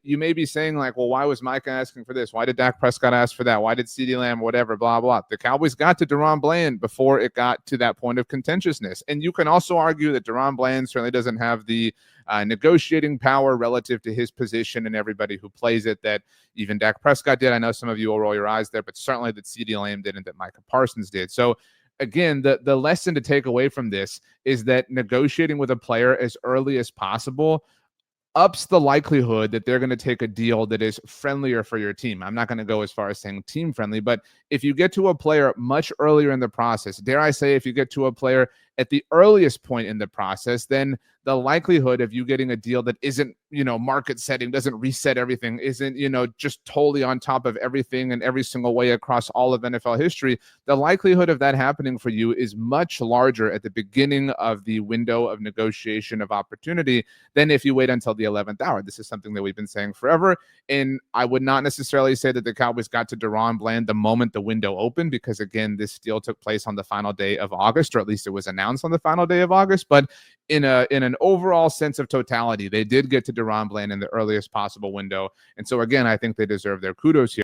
you may be saying like, well, why was Micah asking for this? Why did Dak Prescott ask for that? Why did CeeDee Lamb, whatever, blah, blah. The Cowboys got to DaRon Bland before it got to that point of contentiousness. And you can also argue that DaRon Bland certainly doesn't have the negotiating power relative to his position and everybody who plays it that even Dak Prescott did. I know some of you will roll your eyes there, but certainly that CeeDee Lamb did and that Micah Parsons did. So again, the lesson to take away from this is that negotiating with a player as early as possible ups the likelihood that they're going to take a deal that is friendlier for your team. I'm not going to go as far as saying team friendly, but if you get to a player much earlier in the process, dare I say, if you get to a player at the earliest point in the process, then the likelihood of you getting a deal that isn't, market setting, doesn't reset everything, isn't, just totally on top of everything and every single way across all of NFL history, the likelihood of that happening for you is much larger at the beginning of the window of negotiation of opportunity than if you wait until the 11th hour. This is something that we've been saying forever. And I would not necessarily say that the Cowboys got to DaRon Bland the moment the window opened, because again, this deal took place on the final day of August, or at least it was announced on the final day of August. But in an overall sense of totality, they did get to DaRon Bland in the earliest possible window. And so again, I think they deserve their kudos here.